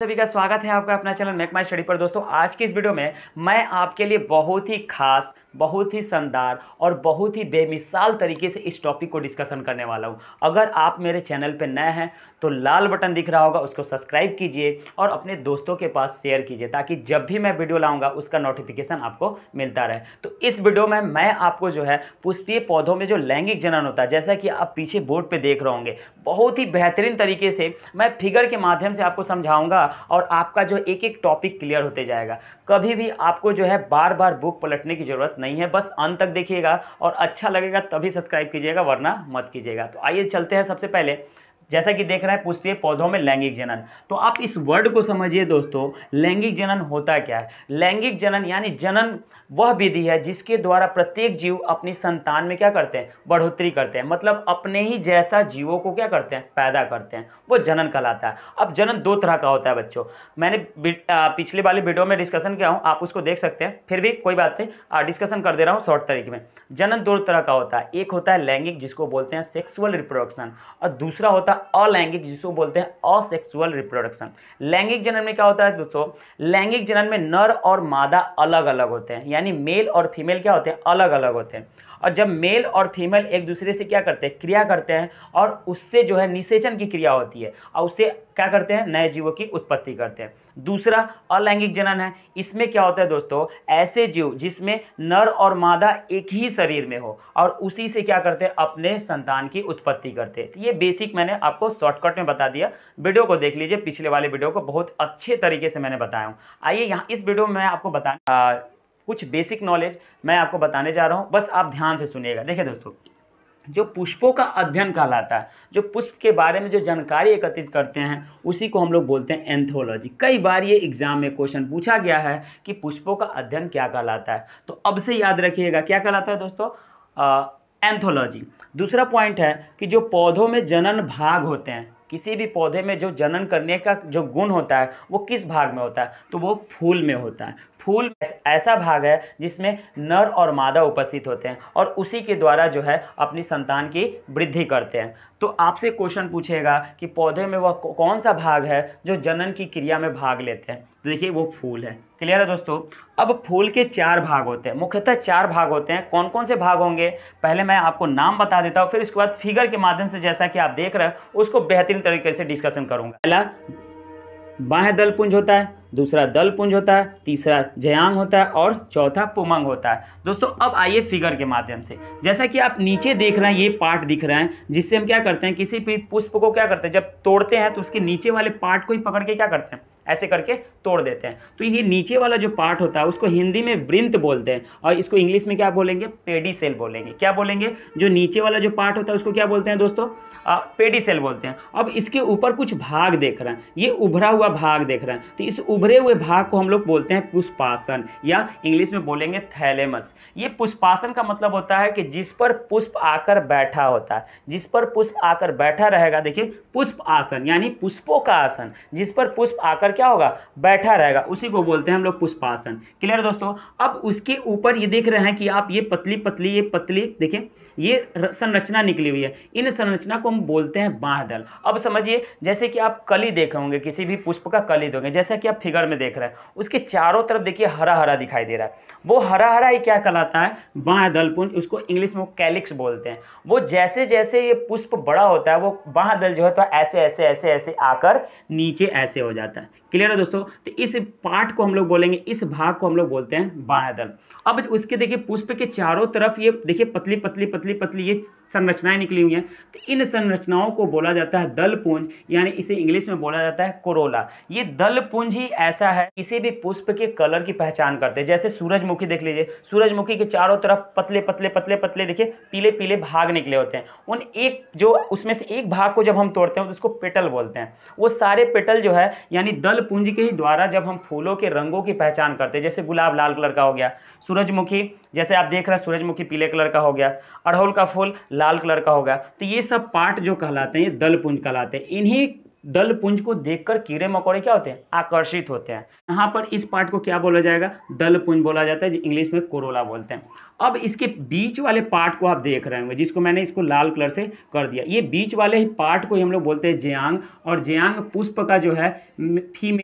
सभी का स्वागत है आपका अपना चैनल मेक माई स्टडी पर। दोस्तों आज की इस वीडियो में मैं आपके लिए बहुत ही खास, बहुत ही शानदार और बहुत ही बेमिसाल तरीके से इस टॉपिक को डिस्कशन करने वाला हूं। अगर आप मेरे चैनल पर नए हैं तो लाल बटन दिख रहा होगा, उसको सब्सक्राइब कीजिए और अपने दोस्तों के पास शेयर कीजिए ताकि जब भी मैं वीडियो लाऊंगा उसका नोटिफिकेशन आपको मिलता रहे। तो इस वीडियो में मैं आपको जो है पुष्पीय पौधों में जो लैंगिक जनन होता है, जैसा कि आप पीछे बोर्ड पर देख रहे होंगे, बहुत ही बेहतरीन तरीके से मैं फिगर के माध्यम से आपको समझाऊंगा और आपका जो एक एक टॉपिक क्लियर होते जाएगा। कभी भी आपको जो है बार बार बुक पलटने की जरूरत नहीं है, बस अंत तक देखिएगा और अच्छा लगेगा तभी सब्सक्राइब कीजिएगा, वरना मत कीजिएगा। तो आइए चलते हैं। सबसे पहले जैसा कि देख रहे हैं पुष्पीय पौधों में लैंगिक जनन, तो आप इस वर्ड को समझिए दोस्तों। लैंगिक जनन होता क्या है? लैंगिक जनन यानी जनन वह विधि है जिसके द्वारा प्रत्येक जीव अपनी संतान में क्या करते हैं? बढ़ोतरी करते हैं, मतलब अपने ही जैसा जीवों को क्या करते हैं? पैदा करते हैं, वो जनन कहलाता है। अब जनन दो तरह का होता है बच्चों, मैंने पिछले वाली वीडियो में डिस्कशन किया हूँ, आप उसको देख सकते हैं, फिर भी कोई बात नहीं, डिस्कशन कर दे रहा हूँ शॉर्ट तरीके में। जनन दो तरह का होता है, एक होता है लैंगिक जिसको बोलते हैं सेक्सुअल रिप्रोडक्शन, और दूसरा होता है अलैंगिक जिसको बोलते हैं असेक्सुअल रिप्रोडक्शन। लैंगिक जनन में क्या होता है दोस्तों? लैंगिक जनन में नर और मादा अलग अलग होते हैं, यानी मेल और फीमेल क्या होते हैं? अलग अलग होते हैं। और जब मेल और फीमेल एक दूसरे से क्या करते हैं? क्रिया करते हैं, और उससे जो है निषेचन की क्रिया होती है और उससे क्या करते हैं? नए जीवों की उत्पत्ति करते हैं। दूसरा अलैंगिक जनन है। इसमें क्या होता है दोस्तों? ऐसे जीव जिसमें नर और मादा एक ही शरीर में हो और उसी से क्या करते हैं? अपने संतान की उत्पत्ति करते हैं। तो ये बेसिक मैंने आपको शॉर्टकट में बता दिया, वीडियो को देख लीजिए, पिछले वाले वीडियो को बहुत अच्छे तरीके से मैंने बताया हूँ। आइए यहाँ इस वीडियो में मैं आपको कुछ बेसिक नॉलेज मैं आपको बताने जा रहा हूं, बस आप ध्यान से सुनिएगा। देखिए दोस्तों, जो पुष्पों का अध्ययन कहलाता है, जो पुष्प के बारे में जो जानकारी एकत्रित करते हैं, उसी को हम लोग बोलते हैं एंथोलॉजी। कई बार ये एग्जाम में क्वेश्चन पूछा गया है कि पुष्पों का अध्ययन क्या कहलाता है, तो अब से याद रखिएगा क्या कहलाता है दोस्तों? एंथोलॉजी। दूसरा पॉइंट है कि जो पौधों में जनन भाग होते हैं, किसी भी पौधे में जो जनन करने का जो गुण होता है वो किस भाग में होता है? तो वो फूल में होता है। फूल ऐसा भाग है जिसमें नर और मादा उपस्थित होते हैं और उसी के द्वारा जो है अपनी संतान की वृद्धि करते हैं। तो आपसे क्वेश्चन पूछेगा कि पौधे में वह कौन सा भाग है जो जनन की क्रिया में भाग लेते हैं? तो देखिए वो फूल है। क्लियर है दोस्तों? अब फूल के चार भाग होते हैं, मुख्यतः चार भाग होते हैं। कौन कौन से भाग होंगे पहले मैं आपको नाम बता देता हूँ, फिर उसके बाद फिगर के माध्यम से जैसा कि आप देख रहे हैं उसको बेहतरीन तरीके से डिस्कशन करूंगा। पहला बाह्य दल पुंज होता है, दूसरा दल पुंज होता है, तीसरा जयांग होता है और चौथा पुमंग होता है। दोस्तों अब आइए फिगर के माध्यम से, जैसा कि आप नीचे देख रहे हैं ये पार्ट दिख रहा है, जिससे हम क्या करते हैं? किसी भी पुष्प को क्या करते हैं? जब तोड़ते हैं तो उसके नीचे वाले पार्ट को ही पकड़ के क्या करते हैं? ऐसे करके तोड़ देते हैं। तो ये नीचे वाला जो पार्ट होता है उसको हिंदी में वृंत बोलते हैं और इसको इंग्लिश में क्या बोलेंगे? पेडिसेल बोलेंगे। क्या बोलेंगे? जो नीचे वाला जो पार्ट होता है उसको क्या बोलते हैं दोस्तों? पेडिसेल बोलते हैं। अब इसके ऊपर कुछ भाग देख रहे हैं, ये उभरा हुआ भाग देख रहे हैं, तो इस उभरे हुए भाग को हम लोग बोलते हैं पुष्पासन, या इंग्लिश में बोलेंगे थैलेमस। ये पुष्पासन का मतलब होता है कि जिस पर पुष्प आकर बैठा होता है, जिस पर पुष्प आकर बैठा रहेगा, देखिए पुष्प आसन यानी पुष्पों का आसन, जिस पर पुष्प आकर क्या होगा? बैठा रहेगा, उसी को बोलते हैं हम लोग पुष्पासन। क्लियर दोस्तों? अब उसके ऊपर ये देख रहे हैं कि आप ये पतली पतली, ये पतली देखिए ये संरचना निकली हुई है, इन संरचना को हम बोलते हैं बाह्य दल। अब समझिए, जैसे कि आप कली देखे होंगे, किसी भी पुष्प का कली दोगे, जैसा कि आप फिगर में देख रहे हैं, उसके चारों तरफ देखिए हरा हरा दिखाई दे रहा है, वो हरा हरा ही क्या कहलाता है? बाह्य दल पुंज। उसको इंग्लिश में कैलिक्स बोलते हैं। वो जैसे जैसे ये पुष्प बड़ा होता है, वो बाह्य दल जो है तो ऐसे ऐसे ऐसे ऐसे आकर नीचे ऐसे हो जाता है। क्लियर है दोस्तों? तो इस पार्ट को हम लोग बोलेंगे, इस भाग को हम लोग बोलते हैं बाह्य दल। अब उसके देखिए पुष्प के चारों तरफ ये देखिए पतली पतली पतली पतली ये संरचनाएं निकली हुई हैं, तो इन संरचनाओं को बोला जाता है दल पुंज, यानी इसे इंग्लिश में बोला जाता है कोरोला। ये दल पुंज ही ऐसा है, किसी भी पुष्प के कलर की पहचान करते हैं। जैसे सूरजमुखी देख लीजिए, सूरजमुखी के चारों तरफ पतले पतले पतले पतले देखिए पीले पीले भाग निकले होते हैं। उन एक जो उसमें से एक भाग को जब हम तोड़ते हैं तो उसको पेटल बोलते हैं। वो सारे पेटल जो है यानी दल पुंज के ही द्वारा जब हम फूलों के रंगों की पहचान करते हैं, जैसे गुलाब लाल कलर का हो गया, सूरजमुखी जैसे आप देख रहे हैं सूरजमुखी पीले कलर का हो गया, अड़हुल का फूल लाल कलर का हो गया, तो ये सब पार्ट जो कहलाते हैं ये दल पुंज कहलाते हैं। इन्हीं दल पुंज को देखकर कीड़े मकोड़े क्या होते हैं? आकर्षित होते हैं। यहाँ पर इस पार्ट को क्या बोला जाएगा? दल पुंज बोला जाता है, जो इंग्लिश में कोरोला बोलते हैं। अब इसके बीच वाले पार्ट को आप देख रहे होंगे, जिसको मैंने इसको लाल कलर से कर दिया, ये बीच वाले ही पार्ट को ही हम लोग बोलते हैं जयांग। और जयांग पुष्प का जो है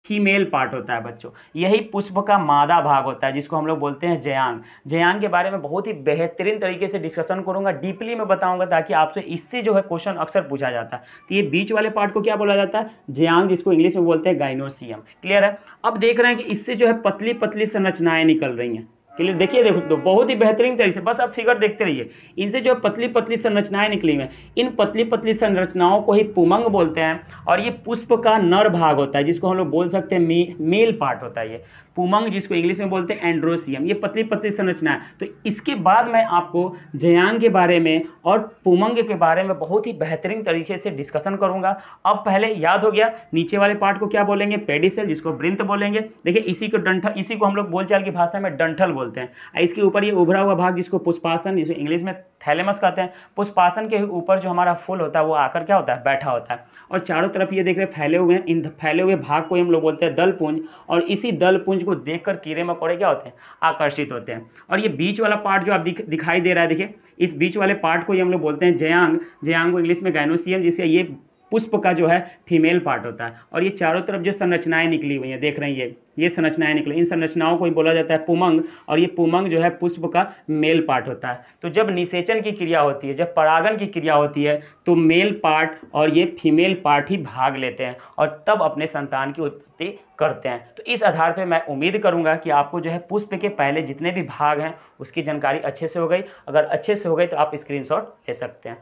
फीमेल पार्ट होता है बच्चों, यही पुष्प का मादा भाग होता है जिसको हम लोग बोलते हैं जयांग। जयांग के बारे में बहुत ही बेहतरीन तरीके से डिस्कशन करूंगा, डीपली में बताऊंगा, ताकि आपसे इससे जो है क्वेश्चन अक्सर पूछा जाता है। तो ये बीच वाले पार्ट को क्या बोला जाता है? जयांग, जिसको इंग्लिश में बोलते हैं गाइनोसियम। क्लियर है? अब देख रहे हैं कि इससे जो है पतली पतली संरचनाएं निकल रही हैं। क्लियर? देखिए, देखो तो बहुत ही बेहतरीन तरीके से, बस आप फिगर देखते रहिए। इनसे जो पतली पतली संरचनाएं निकली हुई हैं, इन पतली पतली संरचनाओं को ही पुमंग बोलते हैं। और ये पुष्प का नर भाग होता है, जिसको हम लोग बोल सकते हैं मेल पार्ट होता है ये पुमंग, जिसको इंग्लिश में बोलते हैं एंड्रोसियम। ये पतली पतली संरचना है। तो इसके बाद मैं आपको जयांग के बारे में और पुमंग के बारे में बहुत ही बेहतरीन तरीके से डिस्कशन करूंगा। अब पहले याद हो गया, नीचे वाले पार्ट को क्या बोलेंगे? पेडिसेल, जिसको वृंत बोलेंगे। देखिए, इसी को डंठल, इसी को हम लोग बोलचाल की भाषा में डंठल बोलते हैं। इसके ऊपर ये उभरा हुआ भाग, जिसको पुष्पासन, जिसको इंग्लिश में थैलेमस कहते हैं। पुष्पासन के ऊपर जो हमारा फूल होता है वो आकर क्या होता है? बैठा होता है। और चारों तरफ ये देख रहे फैले हुए हैं, इन फैले हुए भाग को हम लोग बोलते हैं दलपुंज। और इसी दलपुंज को देखकर कीड़े मकोड़े क्या होते हैं? आकर्षित होते हैं। और ये बीच वाला पार्ट जो आप दिखाई दे रहा है, देखिए इस बीच वाले पार्ट को ही हम लोग बोलते हैं जयांग। जयांग को इंग्लिश में गाइनोसियम, जिससे ये पुष्प का जो है फीमेल पार्ट होता है। और ये चारों तरफ जो संरचनाएं निकली हुई हैं, देख रहे हैं ये संरचनाएं निकली, इन संरचनाओं को ही बोला जाता है पुमंग। और ये पुमंग जो है पुष्प का मेल पार्ट होता है। तो जब निषेचन की क्रिया होती है, जब परागण की क्रिया होती है, तो मेल पार्ट और ये फीमेल पार्ट ही भाग लेते हैं और तब अपने संतान की उत्पत्ति करते हैं। तो इस आधार पर मैं उम्मीद करूंगा कि आपको जो है पुष्प के पहले जितने भी भाग हैं उसकी जानकारी अच्छे से हो गई। अगर अच्छे से हो गई तो आप स्क्रीनशॉट ले सकते हैं।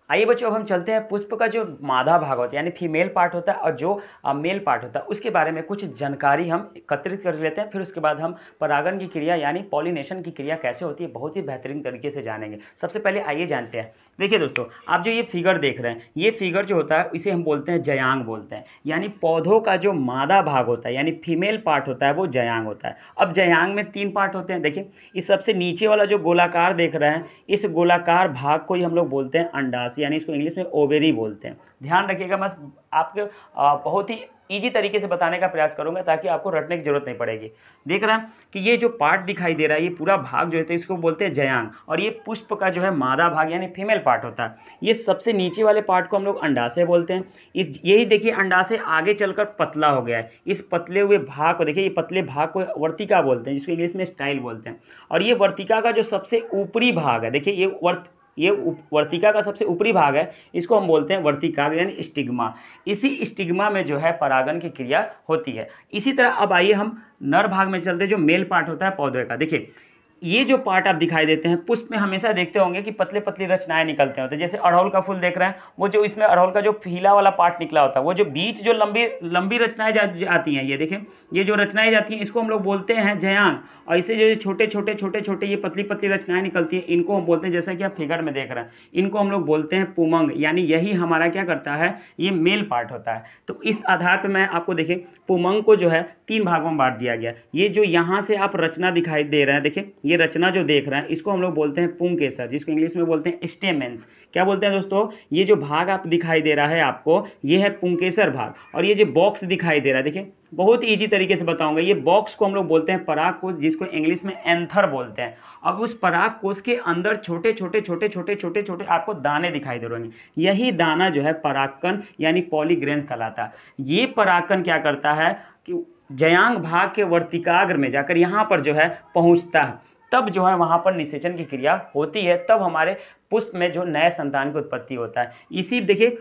आइए बच्चों, अब हम चलते हैं पुष्प का जो मादा भाग होता है यानी फीमेल पार्ट होता है और जो मेल पार्ट होता है, उसके बारे में कुछ जानकारी हम एकत्रित कर लेते हैं। फिर उसके बाद हम परागण की क्रिया यानी पॉलिनेशन की क्रिया कैसे होती है बहुत ही बेहतरीन तरीके से जानेंगे। सबसे पहले आइए जानते हैं। देखिए दोस्तों, आप जो ये फिगर देख रहे हैं, ये फिगर जो होता है इसे हम बोलते हैं जयांग बोलते हैं। यानी पौधों का जो मादा भाग होता है यानी फीमेल पार्ट होता है वो जयांग होता है। अब जयांग में 3 पार्ट होते हैं। देखिए, इस सबसे नीचे वाला जो गोलाकार देख रहे हैं, इस गोलाकार भाग को ही हम लोग बोलते हैं अंडाशय, यानी इसको इंग्लिश में ओवेरी बोलते हैं। ध्यान रखिएगा, मैं आपके बहुत ही इजी तरीके से बताने का प्रयास करूंगा ताकि आपको रटने की जरूरत नहीं पड़ेगी। देख रहे हैं कि ये जो पार्ट दिखाई दे रहा है, ये पूरा भाग जो है इसको बोलते हैं जयांग। और ये पुष्प का जो है मादा भाग यानी फीमेल पार्ट होता है। ये सबसे नीचे वाले पार्ट को हम लोग अंडाशय बोलते हैं। यही देखिए, अंडाशय आगे चलकर पतला हो गया है। इस पतले हुए भाग को देखिए, ये पतले भाग को वर्तिका बोलते हैं, जिसको इंग्लिश में स्टाइल बोलते हैं। और ये वर्तिका का जो सबसे ऊपरी भाग है, देखिए ये वर्तिका का सबसे ऊपरी भाग है, इसको हम बोलते हैं वर्तिकाग्र यानी स्टिग्मा। इसी स्टिग्मा में जो है परागण की क्रिया होती है। इसी तरह अब आइए हम नर भाग में चलते हैं, जो मेल पार्ट होता है पौधे का। देखिए, ये जो पार्ट आप दिखाई देते हैं, पुष्प में हमेशा देखते होंगे कि पतले पतली रचनाएं निकलते होते हैं। जैसे अड़हुल का फूल देख रहे हैं, वो जो इसमें अड़हुल का जो फीला वाला पार्ट निकला होता है, वो जो बीच जो लंबी रचनाएं आती हैं, ये देखें, ये जो रचनाएं जाती हैं इसको हम लोग बोलते हैं जयांग। और इसे जो छोटे छोटे ये पतली पतली रचनाएं निकलती हैं, इनको हम बोलते हैं, जैसा कि आप फिगर में देख रहे हैं, इनको हम लोग बोलते हैं पुमंग। यानी यही हमारा क्या करता है? ये मेल पार्ट होता है। तो इस आधार पर मैं आपको देखें, पुमंग को जो है 3 भागों में बांट दिया गया। ये जो यहाँ से आप रचना दिखाई दे रहे हैं, देखिए ये रचना जो देख रहे हैं, इसको हम लोग बोलते हैं पुंकेसर, जिसको इंग्लिश में बोलते हैं स्टेमेंस। क्या बोलते हैं दोस्तों? ये जो भाग आप दिखाई दे रहा है आपको, ये है पुंकेसर भाग। और ये जो बॉक्स दिखाई दे रहा है, देखिए बहुत इजी तरीके से बताऊंगा, ये बॉक्स को हम लोग बोलते हैं परागकोश, जिसको इंग्लिश में एंथर बोलते हैं। अब उस परागकोश के अंदर छोटे छोटे आपको दाने दिखाई दे रहे हैं। यही दाना जो है परागकण यानी पॉलीग्रेन्स कहलाता है। ये परागकण क्या करता है कि जयांग भाग के वर्तिकाग्र में जाकर यहाँ पर जो है पहुँचता है, तब जो है वहाँ पर निषेचन की क्रिया होती है, तब हमारे पुष्प में जो नए संतान की उत्पत्ति होता है। इसी देखिए,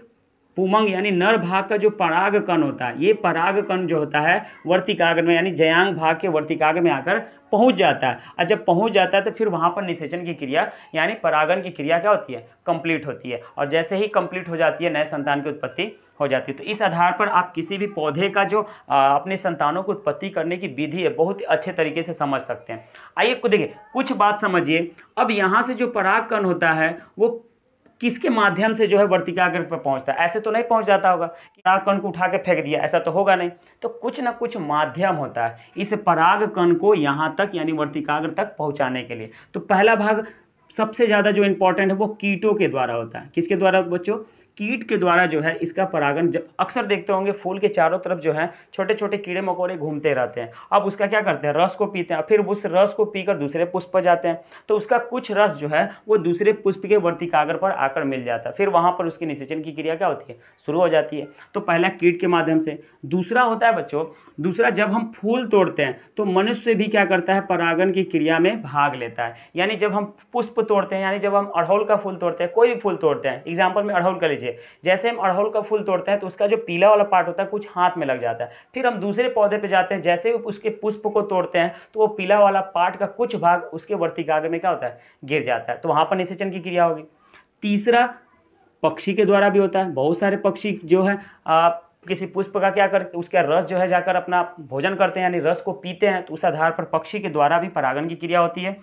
पुमंग यानी नर भाग का जो परागकण होता है, ये परागकण जो होता है वर्तिकाग्र में यानी जयांग भाग के वर्तिकाग्र में आकर पहुंच जाता है। और जब पहुंच जाता है तो फिर वहां पर निषेचन की क्रिया यानी परागण की क्रिया क्या होती है? कंप्लीट होती है। और जैसे ही कंप्लीट हो जाती है, नए संतान की उत्पत्ति हो जाती है। तो इस आधार पर आप किसी भी पौधे का जो अपने संतानों को उत्पत्ति करने की विधि है बहुत ही अच्छे तरीके से समझ सकते हैं। आइए देखिए, कुछ बात समझिए। अब यहाँ से जो परागकण होता है वो किसके माध्यम से जो है वर्तिकाग्र पर पहुंचता है? ऐसे तो नहीं पहुंच जाता होगा कि परागकण को उठा के फेंक दिया, ऐसा तो होगा नहीं। तो कुछ ना कुछ माध्यम होता है इस परागकण को यहाँ तक यानी वर्तिकाग्र तक पहुँचाने के लिए। तो पहला भाग सबसे ज़्यादा जो इम्पोर्टेंट है वो कीटों के द्वारा होता है। किसके द्वारा बच्चों? कीट के द्वारा जो है इसका परागन, जब अक्सर देखते होंगे फूल के चारों तरफ जो है छोटे छोटे कीड़े मकोड़े घूमते रहते हैं। अब उसका क्या करते हैं, रस को पीते हैं, फिर उस रस को पीकर दूसरे पुष्प पर जाते हैं, तो उसका कुछ रस जो है वो दूसरे पुष्प के वर्तिकाग्र पर आकर मिल जाता है, फिर वहां पर उसकी निषेचन की क्रिया क्या होती है, शुरू हो जाती है। तो पहला कीट के माध्यम से। दूसरा होता है बच्चों, दूसरा जब हम फूल तोड़ते हैं तो मनुष्य भी क्या करता है, परागन की क्रिया में भाग लेता है। यानी जब हम पुष्प तोड़ते हैं, यानी जब हम अड़हुल का फूल तोड़ते हैं, कोई भी फूल तोड़ते हैं, एग्जाम्पल में अड़हुल का लीजिए, जैसे हम अड़हुल का फूल तोड़ते हैं तो उसका जो पीला वाला पार्ट होता है कुछ हाथ में लग जाता है, फिर हम दूसरे पौधे पे जाते हैं, जैसे ही उसके पुष्प को तोड़ते हैं तो वो पीला वाला पार्ट का कुछ भाग उसके वर्तिकाग्र में क्या होता है, गिर जाता है, तो वहां पर निषेचन की क्रिया होगी। तीसरा पक्षी के द्वारा भी होता है। बहुत सारे पक्षी जो है किसी पुष्प का क्या करते, उसका रस जो है जाकर अपना भोजन करते हैं, यानी रस को पीते हैं, तो उस आधार पर पक्षी के द्वारा भी परागन की क्रिया होती है।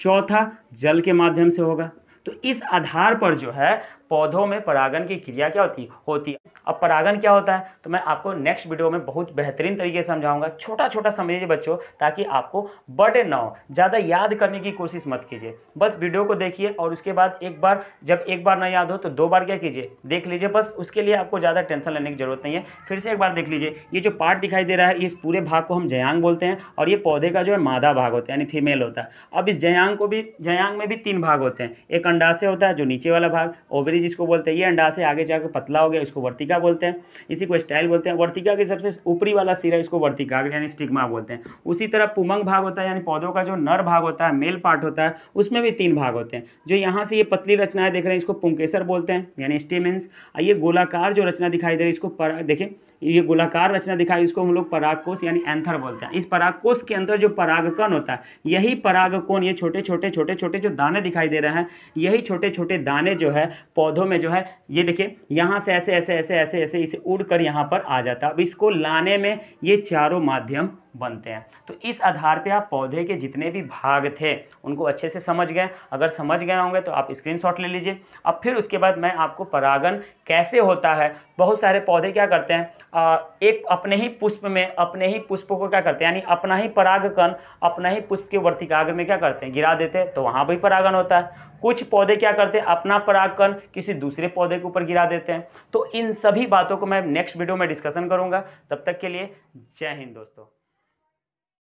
चौथा जल के माध्यम से होगा। तो इस आधार पर जो है पौधों में परागन की क्रिया क्या होती है। अब परागन क्या होता है तो मैं आपको नेक्स्ट वीडियो में बहुत बेहतरीन तरीके से समझाऊंगा। छोटा छोटा समझिए बच्चों, ताकि आपको बर्डन ना हो, ज़्यादा याद करने की कोशिश मत कीजिए, बस वीडियो को देखिए और उसके बाद एक बार, जब एक बार ना याद हो तो दो बार क्या कीजिए, देख लीजिए, बस उसके लिए आपको ज़्यादा टेंशन लेने की जरूरत नहीं है। फिर से एक बार देख लीजिए, ये जो पार्ट दिखाई दे रहा है इस पूरे भाग को हम जयांग बोलते हैं, और ये पौधे का जो है मादा भाग होता है, यानी फीमेल होता है। अब इस जयांग में भी 3 भाग होते हैं। एक अंडाशय होता है जो नीचे वाला भाग, ओवरी जिसको बोलते हैं, ये अंडाशय आगे जाकर पतला हो गया, इसको वर्तिका बोलते हैं, इसी को स्टाइल बोलते हैं। वर्तिका के सबसे ऊपरी वाला सिरा इसको वर्तिकाग्र यानी स्टिग्मा बोलते हैं। उसी तरह पुमंग भाग होता है, यानी पौधों का जो नर भाग होता है, मेल पार्ट होता है, उसमें भी 3 भाग होते हैं। जो यहाँ से ये पतली रचनाएं देख रहे हैं इसको पुंकेसर बोलते हैं, यानी स्टेमेंस। ये गोलाकार जो रचना दिखाई दे रही है इसको देखिए, ये गोलाकार रचना दिखाई, इसको हम लोग परागकोश यानी एंथर बोलते हैं। इस परागकोश के अंदर जो परागकण होता है, यही परागकोण, ये छोटे छोटे जो दाने दिखाई दे रहे हैं, यही छोटे छोटे दाने जो है पौधों में जो है, ये देखिए यहाँ से ऐसे ऐसे ऐसे ऐसे ऐसे इसे उड़कर यहाँ पर आ जाता है। अब इसको लाने में ये चारों माध्यम बनते हैं। तो इस आधार पे आप पौधे के जितने भी भाग थे उनको अच्छे से समझ गए। अगर समझ गए होंगे तो आप स्क्रीनशॉट ले लीजिए। अब फिर उसके बाद मैं आपको परागन कैसे होता है, बहुत सारे पौधे क्या करते हैं, एक अपने ही पुष्प में अपने ही पुष्पों को क्या करते हैं, यानी अपना ही परागकण अपना ही पुष्प के वर्तिकाग्र में क्या करते हैं, गिरा देते हैं, तो वहाँ भी परागन होता है। कुछ पौधे क्या करते हैं, अपना परागकण किसी दूसरे पौधे के ऊपर गिरा देते हैं। तो इन सभी बातों को मैं नेक्स्ट वीडियो में डिस्कशन करूंगा। तब तक के लिए जय हिंद दोस्तों।